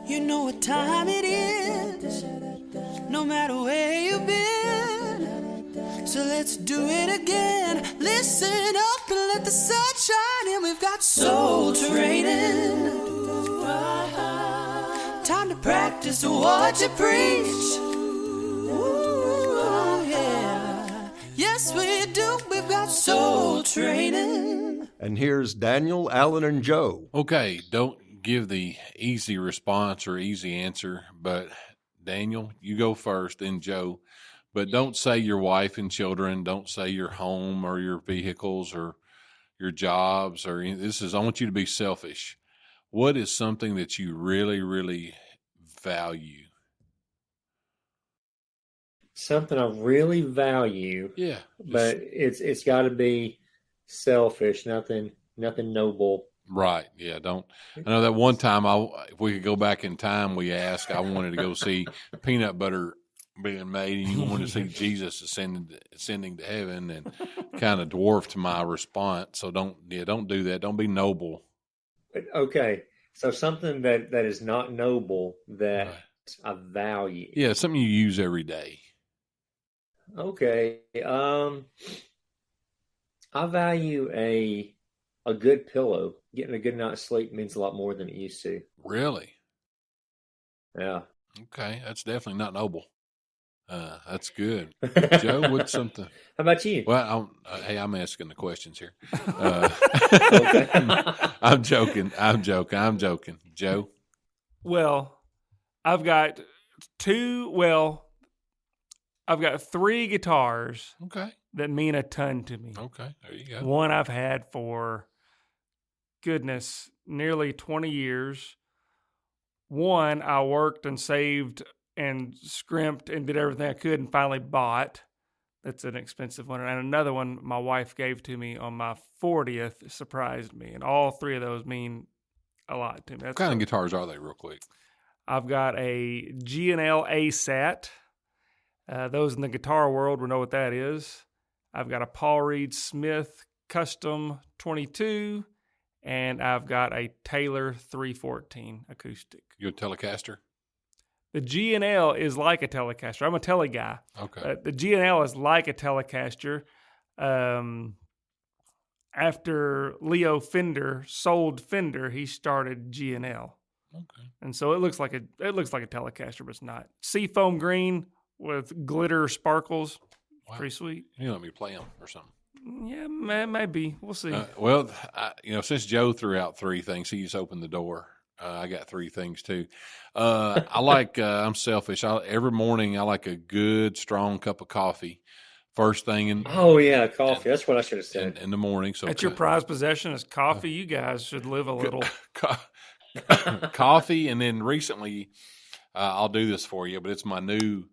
You know what time it is, no matter where you've been. So let's do it again. Listen up and let the sun shine in. We've got soul training. Time to practice what you preach. Ooh, yeah. Yes, we do. We've got soul training. And here's Daniel, Alan, and Joe. Okay, don't give the easy response or easy answer, but Daniel, you go first, then Joe. But don't say your wife and children. Don't say your home or your vehicles or your jobs or this is. I want you to be selfish. What is something that you really, really value? Something I really value. Yeah, but it's got to be selfish. Nothing noble. Right. Yeah. Don't. I know that one time if we could go back in time, I wanted to go see peanut butter being made, and you wanted to see Jesus ascending to heaven, and kind of dwarfed my response. So don't do that. Don't be noble. Okay. So something that is not noble that Right. I value. Yeah. Something you use every day. Okay. I value a good pillow. Getting a good night's sleep means a lot more than it used to. Really? Yeah. Okay. That's definitely not noble. That's good. Joe, what's something? How about you? Well, I'm asking the questions here. Okay. I'm joking. Joe? Well, I've got three guitars Okay. that mean a ton to me. Okay. There you go. One I've had for, goodness, nearly 20 years. One I worked and saved and scrimped and did everything I could and finally bought. That's an expensive one. And another one my wife gave to me on my 40th surprised me. And all three of those mean a lot to me. What kind of guitars are they, real quick? I've got a G&L ASAT. Those in the guitar world will know what that is. I've got a Paul Reed Smith Custom 22, and I've got a Taylor 314 acoustic. You a Telecaster? The G&L is like a Telecaster. I'm a Tele guy. Okay. The G&L is like a Telecaster. After Leo Fender sold Fender, he started G&L. Okay. And so it looks like a Telecaster, but it's not. Seafoam green with glitter sparkles. Wow. Pretty sweet. You let me play them or something. Yeah, maybe. We'll see. Since Joe threw out three things, he just opened the door. I got three things too. I'm selfish. Every morning I like a good, strong cup of coffee. First thing in. Oh yeah, coffee. That's what I should have said. In the morning. So That's your prized possession is coffee. You guys should live a little. Coffee, and then recently, I'll do this for you, but it's my new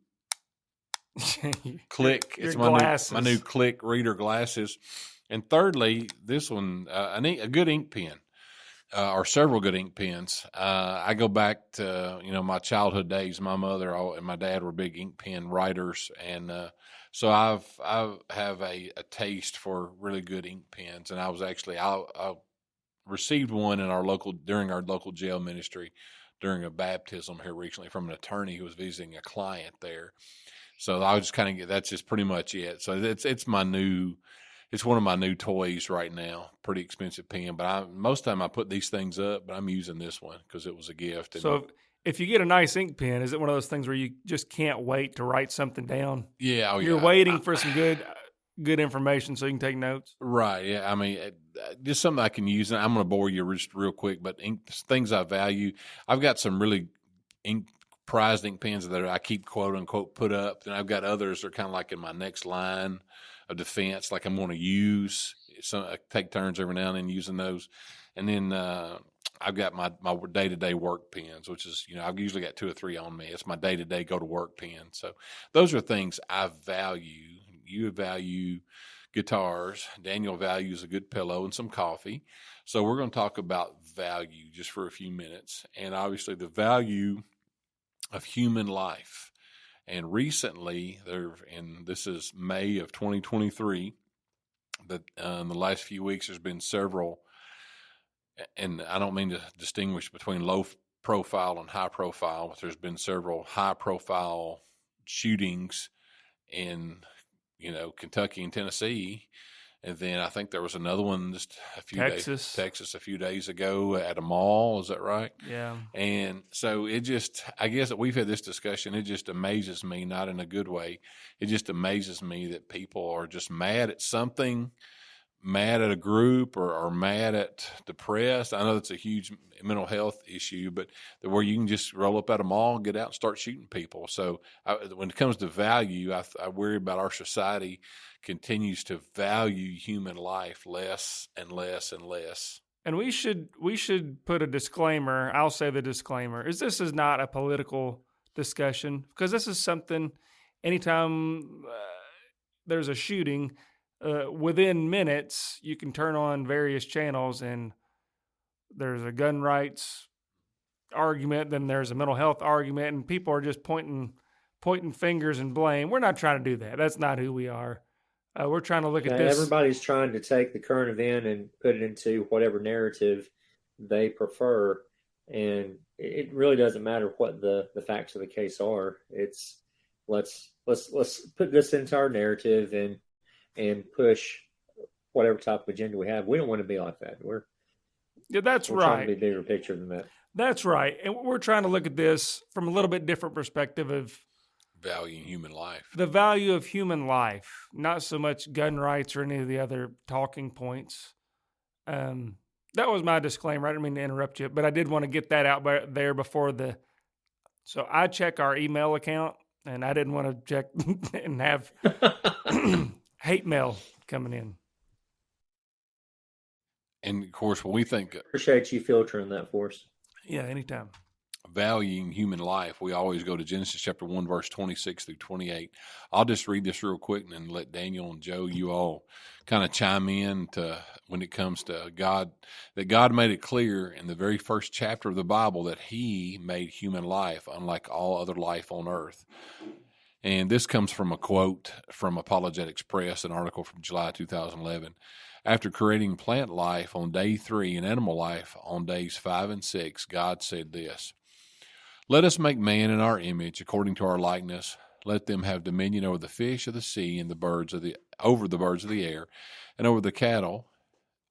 Click. It's my new Click reader glasses. And thirdly, this one, a good ink pen, or several good ink pens. I go back to my childhood days. My mother and my dad were big ink pen writers, and so I have a taste for really good ink pens. And I was actually I received one during our local jail ministry during a baptism here recently from an attorney who was visiting a client there. So I was just kind of that's just pretty much it. So it's one of my new toys right now. Pretty expensive pen, but most of the time I put these things up, but I'm using this one because it was a gift. So if you get a nice ink pen, is it one of those things where you just can't wait to write something down? Yeah. You're waiting for some good information so you can take notes. Right. Yeah. I mean, just something I can use. And I'm going to bore you just real quick, but things I value. I've got some really prized ink pens that I keep quote unquote put up. And I've got others that are kind of like in my next line of defense, like I'm going to use. So I take turns every now and then using those. And then I've got my day-to-day work pens, which is, I've usually got 2 or 3 on me. It's my day-to-day go-to-work pen. So those are things I value. You value guitars. Daniel values a good pillow and some coffee. So we're going to talk about value just for a few minutes, and obviously the value of human life. And recently, and this is May of 2023, that in the last few weeks there's been several, and I don't mean to distinguish between low profile and high profile, but there's been several high profile shootings in, Kentucky and Tennessee. And then I think there was another one just Texas a few days ago at a mall. Is that right? Yeah. And so I guess that we've had this discussion. It just amazes me, not in a good way. It just amazes me that people are just mad at something, mad at a group, or mad at depressed. I know that's a huge mental health issue, but where you can just roll up at a mall and get out and start shooting people. So when it comes to value, I worry about our society continues to value human life less and less and less. And we should put a disclaimer. I'll say the disclaimer is this is not a political discussion, because this is something anytime there's a shooting, within minutes, you can turn on various channels and there's a gun rights argument, then there's a mental health argument, and people are just pointing fingers and blame. We're not trying to do that. That's not who we are. We're trying to look at this. Everybody's trying to take the current event and put it into whatever narrative they prefer. And it really doesn't matter what the facts of the case are. It's let's put this into our narrative and push whatever type of agenda we have. We don't want to be like that. We're right. Trying to be a bigger picture than that. That's right. And we're trying to look at this from a little bit different perspective of valuing human life. The value of human life, not so much gun rights or any of the other talking points. That was my disclaimer. I didn't mean to interrupt you, but I did want to get that out there before so I check our email account, and I didn't want to check and have hate mail coming in. And of course, when we think appreciate you filtering that for us. Yeah, anytime. Valuing human life, we always go to Genesis chapter 1, verse 26 through 28. I'll just read this real quick and then let Daniel and Joe, you all kind of chime in to when it comes to God, that God made it clear in the very first chapter of the Bible that he made human life unlike all other life on earth. And this comes from a quote from Apologetics Press, an article from July 2011. After creating plant life on day 3 and animal life on days 5 and 6, God said this: "Let us make man in our image, according to our likeness. Let them have dominion over the fish of the sea and over the birds of the air, and over the cattle,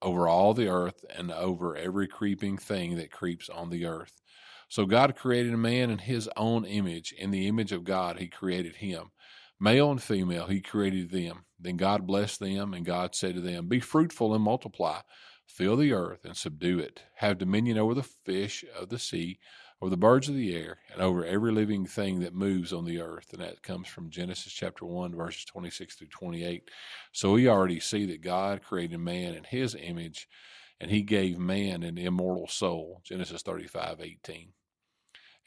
over all the earth, and over every creeping thing that creeps on the earth." So God created a man in his own image. In the image of God, he created him. Male and female, he created them. Then God blessed them, and God said to them, "Be fruitful and multiply. Fill the earth and subdue it. Have dominion over the fish of the sea, over the birds of the air, and over every living thing that moves on the earth." And that comes from Genesis chapter 1, verses 26 through 28. So we already see that God created man in his image, and he gave man an immortal soul, Genesis 35:18.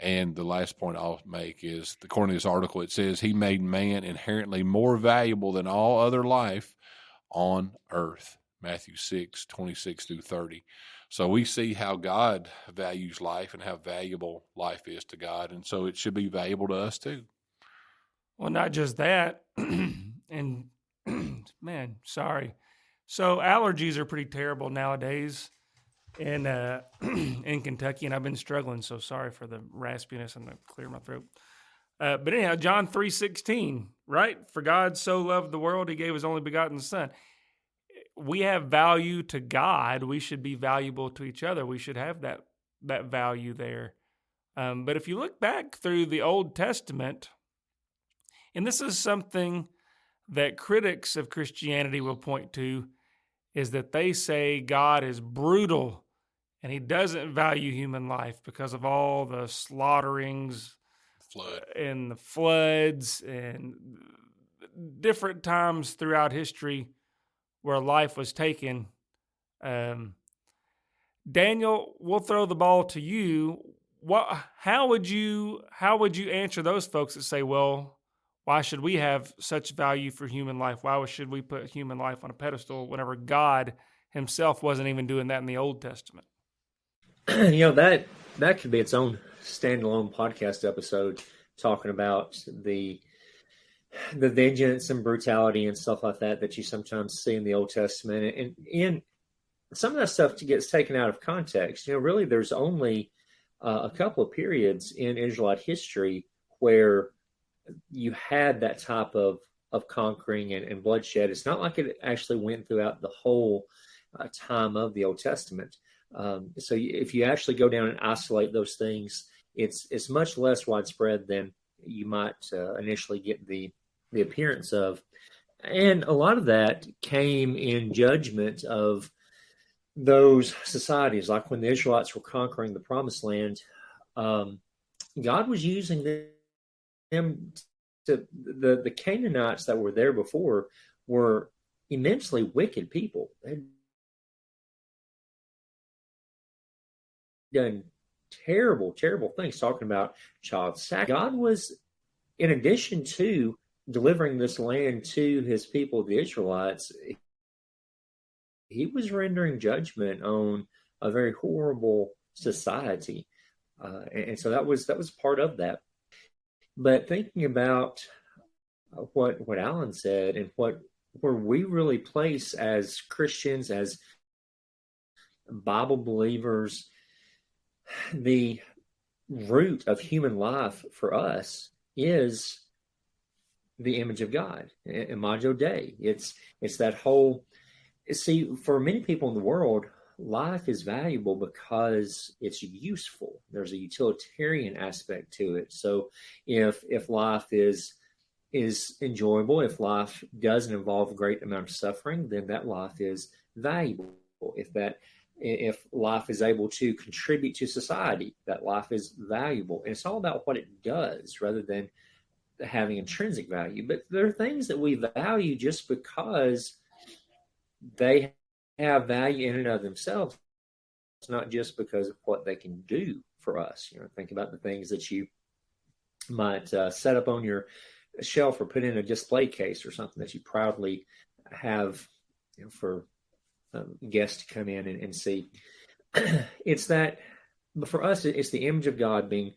And the last point I'll make is, according to this article, it says he made man inherently more valuable than all other life on earth, Matthew 6:26 through 30. So we see how God values life and how valuable life is to God, and so it should be valuable to us too. Well, not just that, and man, sorry. So allergies are pretty terrible nowadays in Kentucky, and I've been struggling, so sorry for the raspiness and the clear my throat. But anyhow, John 3:16, right? For God so loved the world, he gave his only begotten son. We have value to God. We should be valuable to each other. We should have that value there. But if you look back through the Old Testament, and this is something that critics of Christianity will point to, is that they say God is brutal and he doesn't value human life because of all the slaughterings and the floods and different times throughout history where life was taken. Daniel, we'll throw the ball to you. How would you answer those folks that say, well, why should we have such value for human life? Why should we put human life on a pedestal whenever God himself wasn't even doing that in the Old Testament? That could be its own standalone podcast episode, talking about the vengeance and brutality and stuff like that you sometimes see in the Old Testament. And some of that stuff gets taken out of context. Really, there's only a couple of periods in Israelite history where you had that type of conquering and bloodshed. It's not like it actually went throughout the whole time of the Old Testament. So if you actually go down and isolate those things, it's much less widespread than you might initially get the appearance of. And a lot of that came in judgment of those societies, like when the Israelites were conquering the Promised Land. God was using them to the Canaanites that were there before were immensely wicked people. They'd done terrible, terrible things, talking about child sacrifice. God was, in addition to delivering this land to his people, the Israelites, he was rendering judgment on a very horrible society. And so that was part of that. But thinking about what Alan said and where we really place as Christians, as Bible believers, the root of human life for us is the image of God, Imago Dei. It's that whole. See, for many people in the world, life is valuable because it's useful. There's a utilitarian aspect to it. So if life is enjoyable, if life doesn't involve a great amount of suffering, then that life is valuable. If life is able to contribute to society, that life is valuable. And it's all about what it does rather than having intrinsic value. But there are things that we value just because they have value in and of themselves. It's not just because of what they can do for us. Think about the things that you might set up on your shelf or put in a display case or something that you proudly have for guests to come in and see. It's that, but for us, it's the image of God being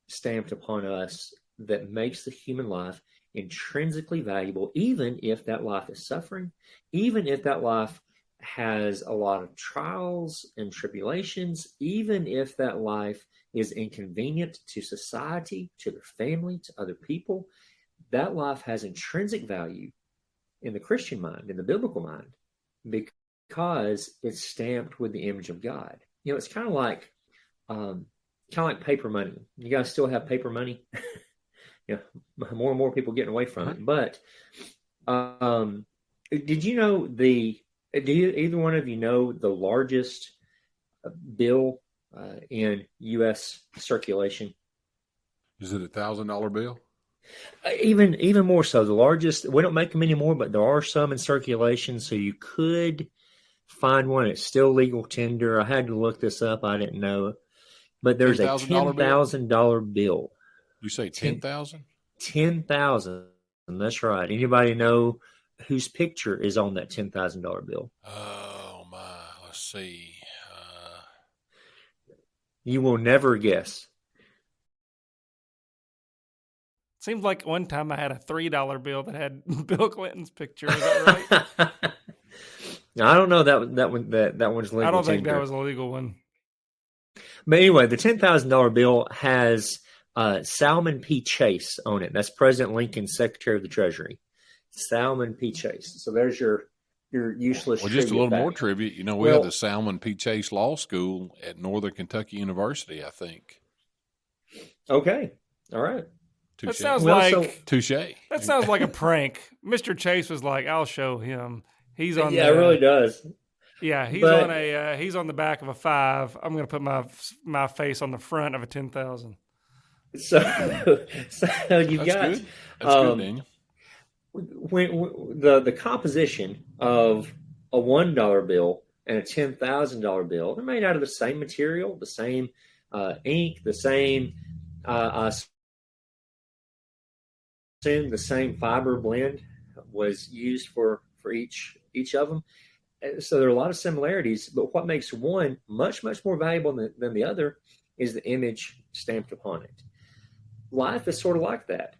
stamped upon us that makes the human life intrinsically valuable, even if that life is suffering, even if that life has a lot of trials and tribulations, even if that life is inconvenient to society, to their family, to other people. That life has intrinsic value in the Christian mind, in the biblical mind, because it's stamped with the image of God. It's kind of like paper money. You guys still have paper money? More and more people getting away from it. But did you know do either one of you know the largest bill in U.S. circulation? Is it $1,000 bill? Even more so. The largest, we don't make them anymore, but there are some in circulation, so you could find one. It's still legal tender. I had to look this up. I didn't know. But there's a $10,000 bill. You say 10,000? 10,000. That's right. Anybody know whose picture is on that $10,000 bill? Oh, my. Let's see. You will never guess. Seems like one time I had a $3 bill that had Bill Clinton's picture. Is that right? I don't know that one's legal. I don't think tender. that was a legal one. But anyway, the $10,000 bill has Salmon P. Chase on it. That's President Lincoln's Secretary of the Treasury. Salmon P. Chase. So there's your useless. Well, just a little fact. more tribute. We had the Salmon P. Chase Law School at Northern Kentucky University, I think. Okay. All right. That Touche. sounds like touche. That sounds like a prank. Mr. Chase was like, "I'll show him." He's on. Yeah, it really does. Yeah, he's on the back of a 5. I'm going to put my face on the front of a 10,000. So you've got good. That's good, Daniel. When the composition of a $1 bill and a $10,000 bill, they're made out of the same material, the same ink, the same assume the same fiber blend was used for each of them. So there are a lot of similarities, but what makes one much, much more valuable than the other is the image stamped upon it. Life is sort of like that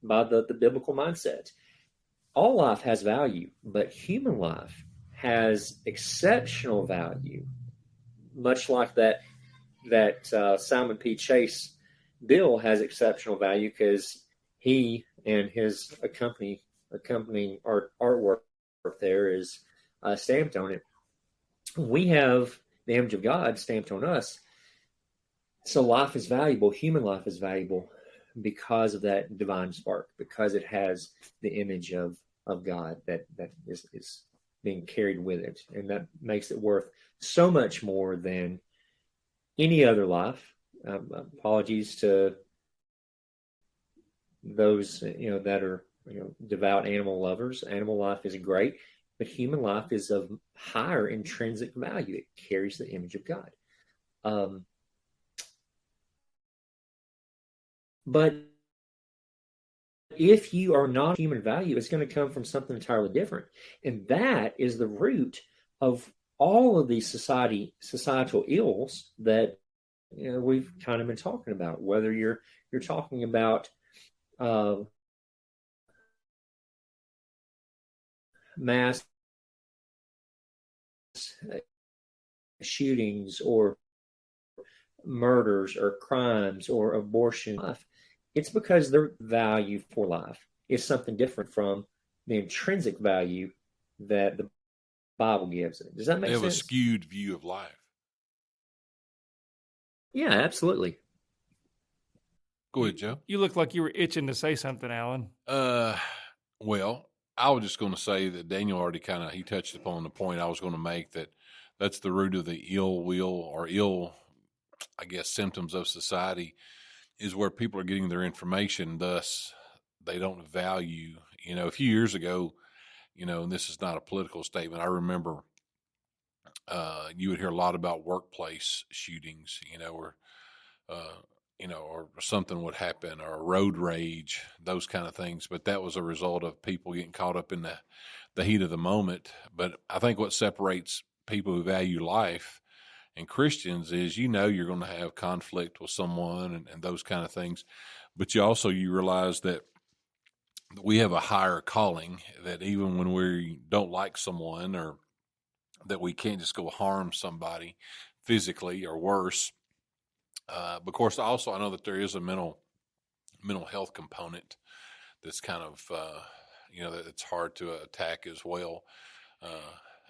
by the biblical mindset. All life has value, but human life has exceptional value, much like that that Simon P. Chase bill has exceptional value because he and his accompanying artwork there is stamped on it. We have the image of God stamped on us. So life is valuable. Human life is valuable because of that divine spark, because it has the image of God that is being carried with it. And that makes it worth so much more than any other life. Apologies to those that are devout animal lovers. Animal life is great, but human life is of higher intrinsic value. It carries the image of God. But if you are not human value, it's going to come from something entirely different. And that is the root of all of these societal ills that we've kind of been talking about, whether you're talking about mass shootings or murders or crimes or abortion. It's because their value for life is something different from the intrinsic value that the Bible gives it. Does that make sense? They have a skewed view of life. Yeah, absolutely. Go ahead, Joe. You look like you were itching to say something, Alan. Well, I was just going to say that Daniel already he touched upon the point I was going to make, that that's the root of the ill will or ill, I guess, symptoms of society, is where people are getting their information. Thus, they don't value, a few years ago, and this is not a political statement. I remember you would hear a lot about workplace shootings, or something would happen, or road rage, those kind of things. But that was a result of people getting caught up in the heat of the moment. But I think what separates people who value life and Christians is, you're going to have conflict with someone and those kind of things. But you realize that we have a higher calling, that even when we don't like someone, or that we can't just go harm somebody physically or worse. Of course, also I know that there is a mental health component that's kind of, that it's hard to attack as well.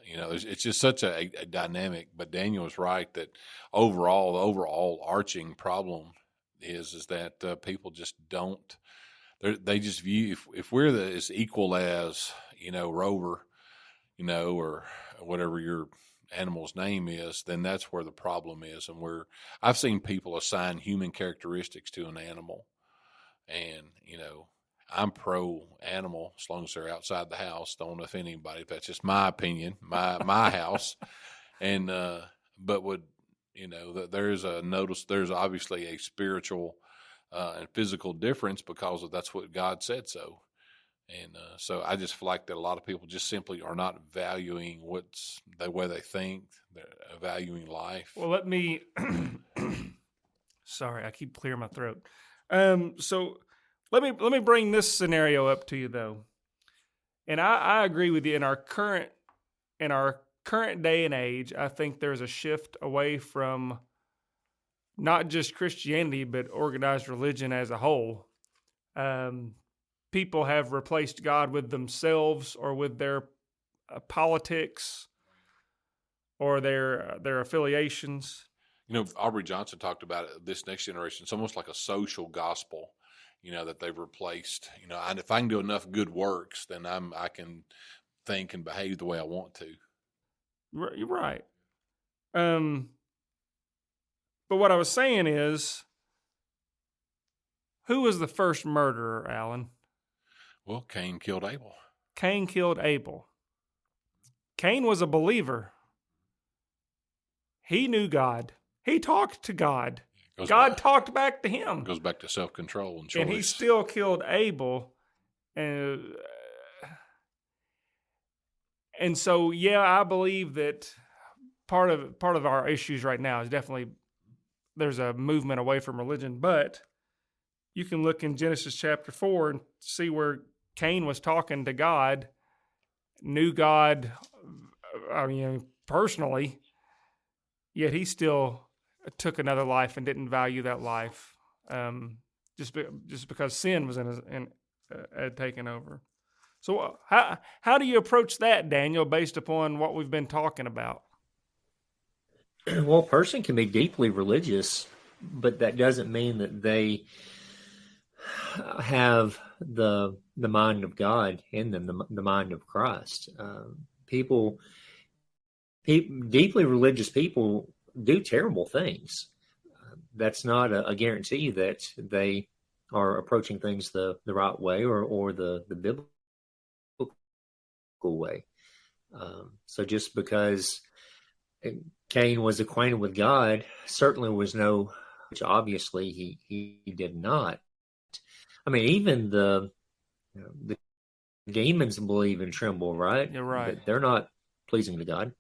It's just such a dynamic. But Daniel is right that the overall arching problem is that people just don't. They just view, if we're as equal as Rover, or whatever your animal's name is, then that's where the problem is. And I've seen people assign human characteristics to an animal, and I'm pro animal as long as they're outside the house. Don't offend anybody. That's just my opinion, my house. And but there's obviously a spiritual and physical difference, because that's what God said so. And so I just feel like that a lot of people just simply are not valuing the way they think. They're valuing life. Well, let me. Sorry, I keep clearing my throat. So let me bring this scenario up to you, though. And I agree with you. In our current day and age, I think there's a shift away from not just Christianity, but organized religion as a whole. People have replaced God with themselves, or with their politics, or their affiliations. Aubrey Johnson talked about it, this next generation. It's almost like a social gospel, that they've replaced. And if I can do enough good works, then I can think and behave the way I want to. You're right. But what I was saying is, who was the first murderer, Alan? Well, Cain killed Abel. Cain killed Abel. Cain was a believer. He knew God. He talked to God. God talked back to him. Goes back to self-control and choice. And he still killed Abel. And so, yeah, I believe that part of our issues right now is definitely there's a movement away from religion. But you can look in Genesis chapter 4 and see where Cain was talking to God, knew God, personally, yet he still took another life and didn't value that life, just because sin was had taken over. So how do you approach that, Daniel, based upon what we've been talking about? Well, a person can be deeply religious, but that doesn't mean that they have the mind of God in them, the mind of Christ. Deeply religious people do terrible things. That's not a guarantee that they are approaching things the right way or the biblical way. So just because Cain was acquainted with God, certainly was no, which obviously he did not. I mean, even the demons believe and tremble, right? You're right. But they're not pleasing to God.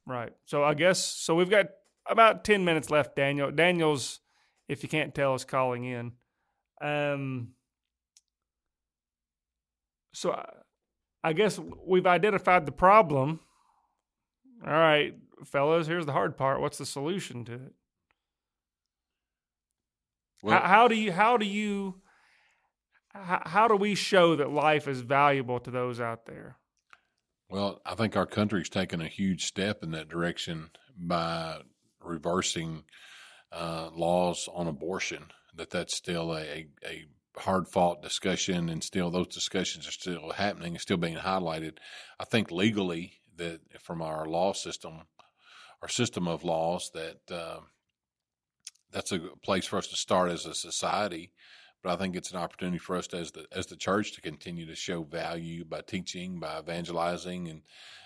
Right. So I guess, so we've got about 10 minutes left, Daniel. Daniel's, if you can't tell, is calling in. So I guess we've identified the problem. All right, fellas, here's the hard part. What's the solution to it? Well, How do we show that life is valuable to those out there? Well, I think our country's taken a huge step in that direction by reversing laws on abortion. That's still a hard-fought discussion, and still those discussions are still happening and still being highlighted. I think legally that from our law system, our system of laws, that that's a place for us to start as a society. But I think it's an opportunity for us as the church to continue to show value by teaching, by evangelizing,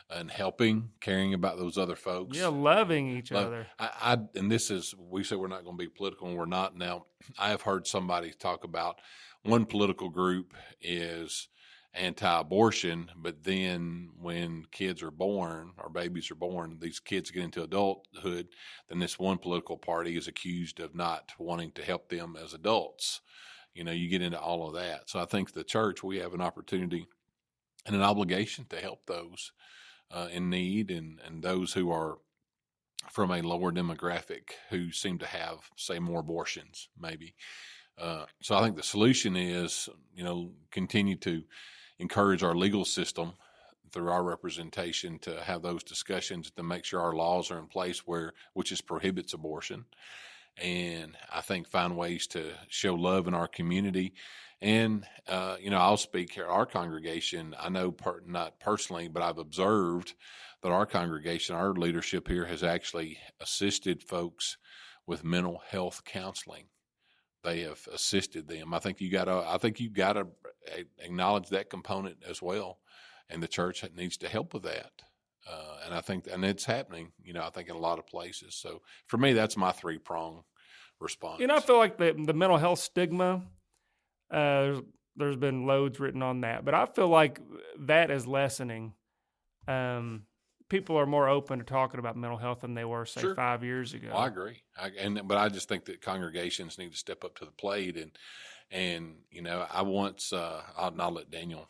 and helping, caring about those other folks. Yeah, loving each other. And this is, we say we're not going to be political, and we're not. Now, I have heard somebody talk about one political group is anti-abortion, but then when kids are born or babies are born, these kids get into adulthood, then this one political party is accused of not wanting to help them as adults. You get into all of that. So I think the church, we have an opportunity and an obligation to help those in need and those who are from a lower demographic who seem to have, say, more abortions, maybe. So I think the solution is, continue to encourage our legal system through our representation to have those discussions to make sure our laws are in place which prohibits abortion. And I think find ways to show love in our community. And, I'll speak here, our congregation, I know not personally, but I've observed that our congregation, our leadership here has actually assisted folks with mental health counseling. They have assisted them. I think you gotta acknowledge that component as well. And the church needs to help with that. And I think, and it's happening, I think in a lot of places. So for me, that's my 3-prong response. I feel like the mental health stigma, there's been loads written on that, but I feel like that is lessening. People are more open to talking about mental health than they were, say, Sure. 5 years ago. Well, I agree. But I just think that congregations need to step up to the plate. And I once, I'll let Daniel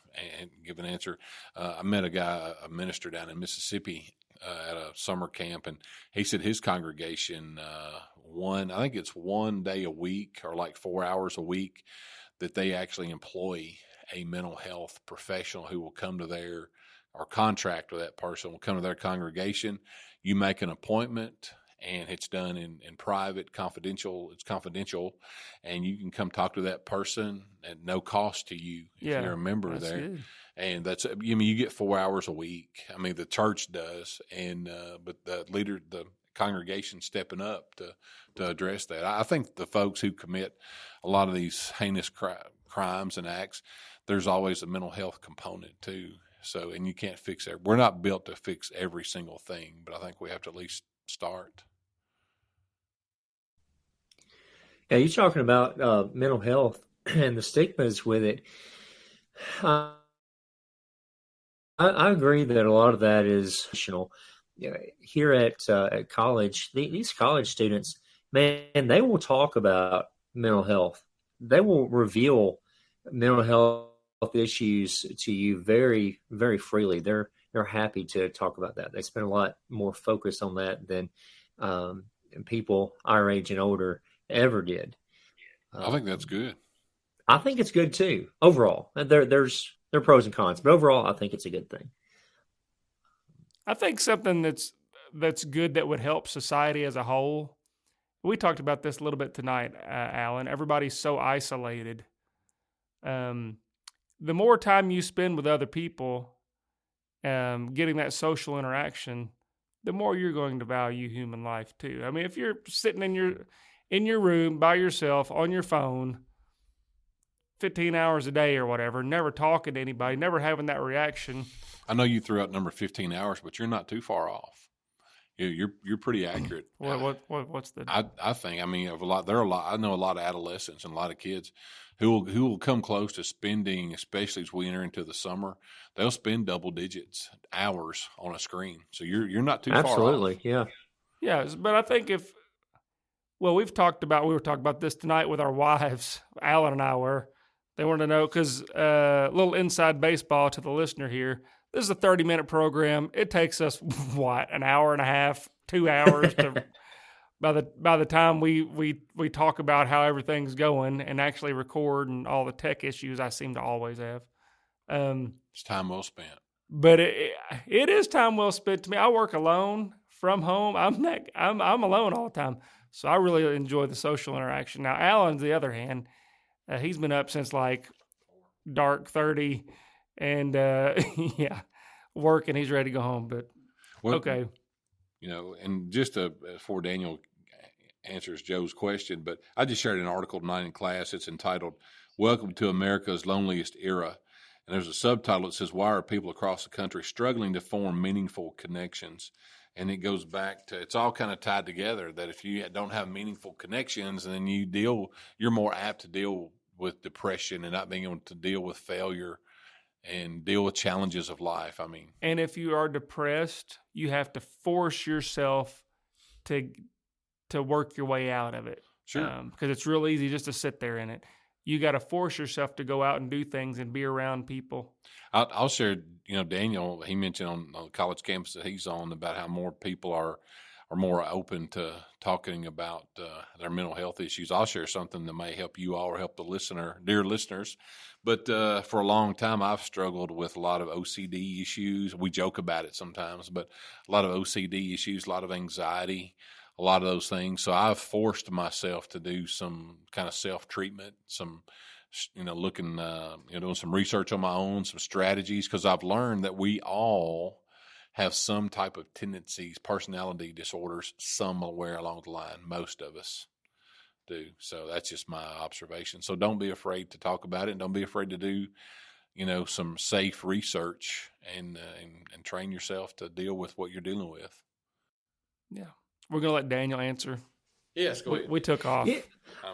give an answer. I met a minister down in Mississippi at a summer camp, and he said his congregation, I think it's one day a week or like 4 hours a week, that they actually employ a mental health professional who will come to their, or contract with that person, will come to their congregation. You make an appointment, and it's done in private, confidential. It's confidential, and you can come talk to that person at no cost to you if you're a member there. Good. And that's, you get 4 hours a week. I mean, the church does, and but the congregation stepping up to address that. I think the folks who commit a lot of these heinous crimes and acts, there's always a mental health component too. So, and you can't fix it. We're not built to fix every single thing, but I think we have to at least start. Yeah, you're talking about mental health and the stigmas with it. I agree that a lot of that is additional. Here at college, these college students, man, they will talk about mental health. They will reveal mental health issues to you very, very freely. They're they're happy to talk about that. They spend a lot more focus on that than people our age and older ever did. I think that's good. I think it's good too. Overall, there are pros and cons, but overall, I think it's a good thing. I think something that's good that would help society as a whole. We talked about this a little bit tonight, Alan. Everybody's so isolated. The more time you spend with other people, getting that social interaction, the more you're going to value human life too. I mean, if you're sitting in your room by yourself on your phone 15 hours a day or whatever, never talking to anybody, never having that reaction. I know you threw out number 15 hours, but you're not too far off. You're pretty accurate. What's the? I think, I mean, I know a lot of adolescents and a lot of kids who will come close to spending, especially as we enter into the summer, they'll spend double digits hours on a screen. So you're not too far off. Absolutely, yeah. Yeah, but I think we were talking about this tonight with our wives. Alan and I were. They wanted to know, because a little inside baseball to the listener here. This is a 30-minute program. It takes us, an hour and a half, 2 hours to by the time we talk about how everything's going and actually record and all the tech issues I seem to always have. It's time well spent. But it is time well spent to me. I work alone from home. I'm alone all the time, so I really enjoy the social interaction. Now, Alan, on the other hand, he's been up since like dark 30, and working. He's ready to go home. But okay, and just before Daniel answers Joe's question, but I just shared an article tonight in class. It's entitled "Welcome to America's Loneliest Era," and there's a subtitle that says, "Why are people across the country struggling to form meaningful connections?" And it goes back to, it's all kind of tied together, that if you don't have meaningful connections, then you're more apt to deal with depression and not being able to deal with failure and deal with challenges of life. I mean, and if you are depressed, you have to force yourself to work your way out of it. Sure. Because it's real easy just to sit there in it. You got to force yourself to go out and do things and be around people. I'll share, Daniel, he mentioned on the college campus that he's on about how more people are more open to talking about their mental health issues. I'll share something that may help you all or help the dear listeners. But for a long time, I've struggled with a lot of OCD issues. We joke about it sometimes, but a lot of OCD issues, a lot of anxiety, a lot of those things. So I've forced myself to do some kind of self-treatment, some, looking, doing some research on my own, some strategies, because I've learned that we all have some type of tendencies, personality disorders, somewhere along the line. Most of us do. So that's just my observation. So don't be afraid to talk about it, and don't be afraid to do, some safe research and train yourself to deal with what you're dealing with. Yeah. We're going to let Daniel answer. Yes, go ahead. We took off. Yeah.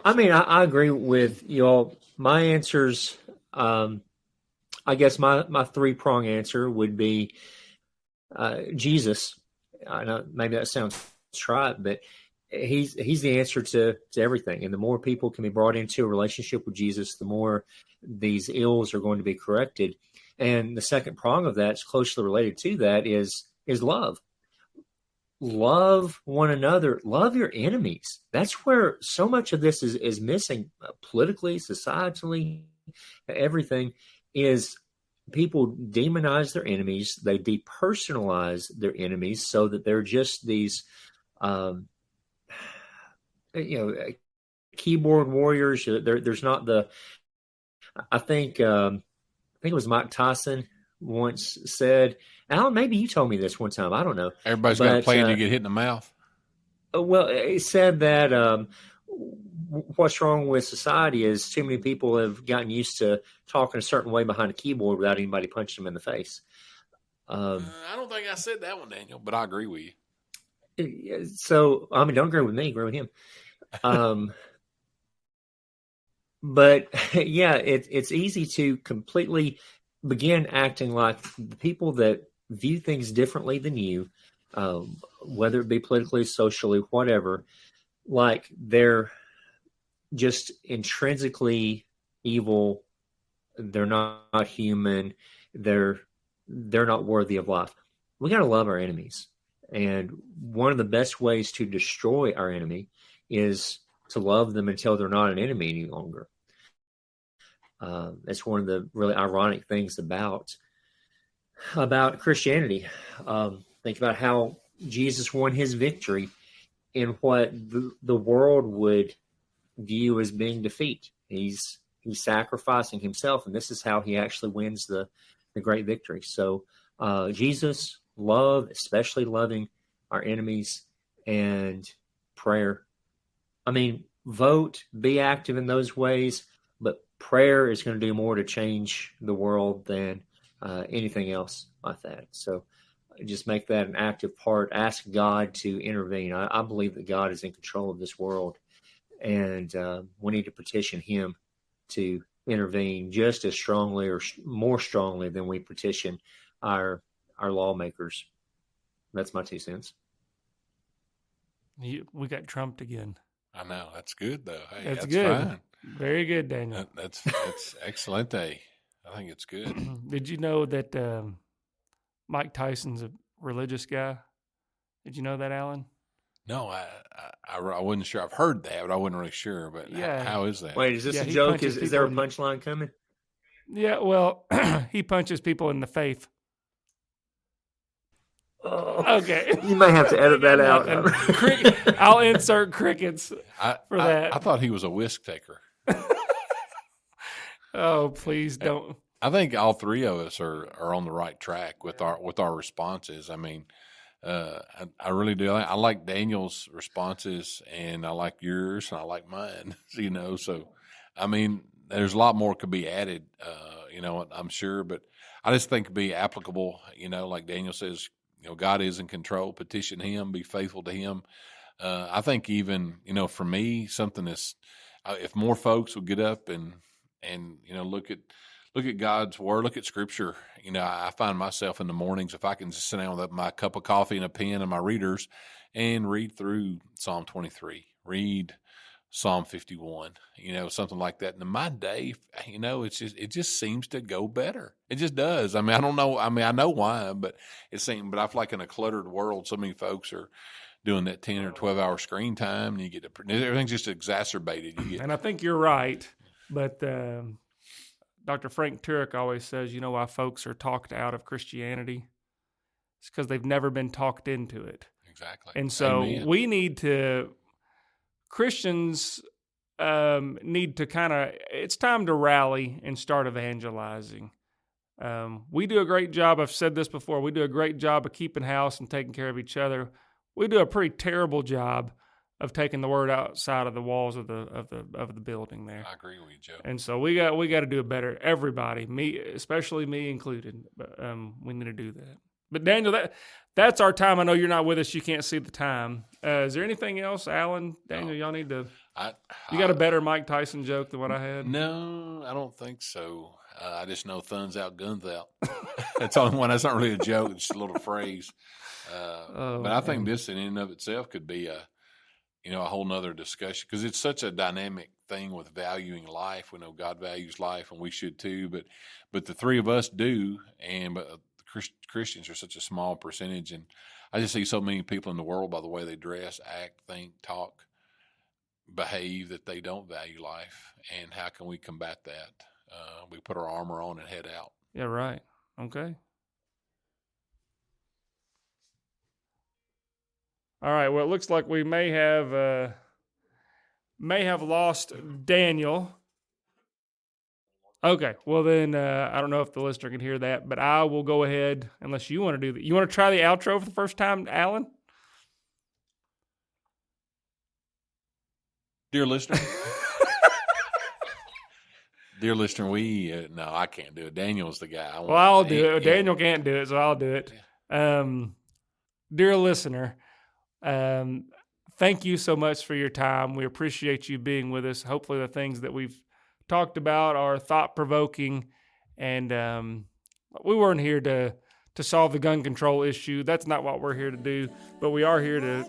I mean, I agree with you all. My answers, I guess my 3-prong answer would be Jesus. I know maybe that sounds trite, but he's the answer to everything. And the more people can be brought into a relationship with Jesus, the more these ills are going to be corrected. And the second prong of that is closely related to that is love. Love one another. Love your enemies. That's where so much of this is missing politically, societally, everything is people demonize their enemies. They depersonalize their enemies so that they're just these, keyboard warriors. There's not the, I think it was Mike Tyson once said, Alan, maybe you told me this one time. I don't know. Everybody's got a plan to get hit in the mouth. Well, he said that what's wrong with society is too many people have gotten used to talking a certain way behind a keyboard without anybody punching them in the face. I don't think I said that one, Daniel, but I agree with you. So, I mean, don't agree with me, agree with him. But yeah, it's easy to completely begin acting like the people that view things differently than you, whether it be politically, socially, whatever, like they're just intrinsically evil. They're not human. They're they're not worthy of life. We got to love our enemies. And one of the best ways to destroy our enemy is to love them until they're not an enemy any longer. That's one of the really ironic things about Christianity. Think about how Jesus won his victory in what the world would view as being defeat. He's sacrificing himself, and this is how he actually wins the great victory. So Jesus, love, especially loving our enemies, and prayer. I mean, vote, be active in those ways, but prayer is going to do more to change the world than anything else like that. So just make that an active part. Ask God to intervene. I believe that God is in control of this world, and we need to petition him to intervene just as strongly or more strongly than we petition our lawmakers. That's my 2 cents. We got trumped again. I know. That's good, though. Hey, That's that's good. fine. Very good, Daniel. That's excellent. I think it's good. Did you know that Mike Tyson's a religious guy? Did you know that, Alan? No, I wasn't sure. I've heard that, but I wasn't really sure. But Yeah. how is that? Wait, is this Yeah, a he joke? punches Is there a people punchline coming? Yeah, well, he punches people in the faith. Oh, Okay. you may have to edit that out. I'll insert crickets for that. I thought he was a whisk taker. Oh, please don't. I think all three of us are on the right track with our responses. I mean, I really do. I like Daniel's responses, and I like yours, and I like mine. So I mean, there's a lot more could be added. I'm sure, but I just think it'd be applicable. Like Daniel says, God is in control. Petition Him, be faithful to Him. I think even for me, something is if more folks would get up and look at God's word, look at Scripture. I find myself in the mornings, if I can just sit down with my cup of coffee and a pen and my readers and read through Psalm 23, read Psalm 51, something like that. And my day, it just seems to go better. It just does. I mean, I don't know. I mean, I know why, but I feel like in a cluttered world, so many folks are doing that 10 or 12 hour screen time, and everything's just exacerbated. And I think you're right, but Dr. Frank Turek always says, why folks are talked out of Christianity? It's because they've never been talked into it. Exactly. And so Amen. Christians need to it's time to rally and start evangelizing. We do a great job. I've said this before. We do a great job of keeping house and taking care of each other. We do a pretty terrible job of taking the word outside of the walls of the building there. I agree with you, Joe. And so we got to do it better. Everybody, me, especially me included. But we need to do that. But Daniel, that's our time. I know you're not with us. You can't see the time. Is there anything else, Alan, Daniel? Y'all need to. You got a better Mike Tyson joke than what I had? No, I don't think so. I just know thuns out, guns out. That's the only one. That's not really a joke. It's just a little phrase. But I think this in and of itself could be a whole nother discussion, because it's such a dynamic thing with valuing life. We know God values life, and we should too. But the three of us do, but Christians are such a small percentage, and I just see so many people in the world by the way they dress, act, think, talk, behave, that they don't value life. And how can we combat that? We put our armor on and head out. Yeah, right. Okay. All right. Well, it looks like we may have lost Daniel. Okay. Well, then I don't know if the listener can hear that, but I will go ahead, unless you want to do that. You want to try the outro for the first time, Alan? Dear listener. Dear listener, no, I can't do it. Daniel's the guy. I'll do it. Daniel can't do it, so I'll do it. Dear listener, thank you so much for your time. We appreciate you being with us. Hopefully the things that we've talked about are thought-provoking, and we weren't here to solve the gun control issue. That's not what we're here to do, but we are here to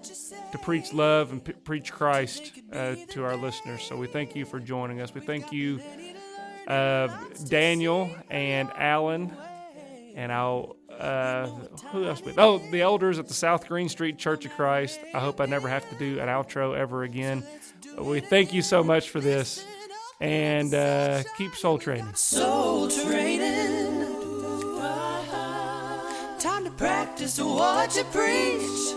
preach love and preach Christ to our listeners. So we thank you for joining us. We thank you, Daniel and Alan, And I'll, who else? Oh, the elders at the South Green Street Church of Christ. I hope I never have to do an outro ever again. We thank you so much for this. And keep soul training. Soul training. Time to practice what you preach.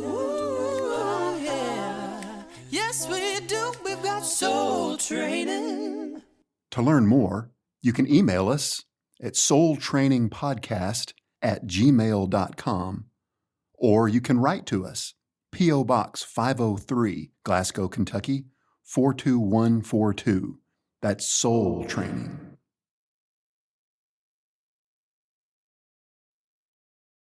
Ooh, yeah. Yes, we do. We've got soul training. To learn more, you can email us at soultrainingpodcast@gmail.com, or you can write to us, P.O. Box 503, Glasgow, Kentucky, 42142. That's Soul Training.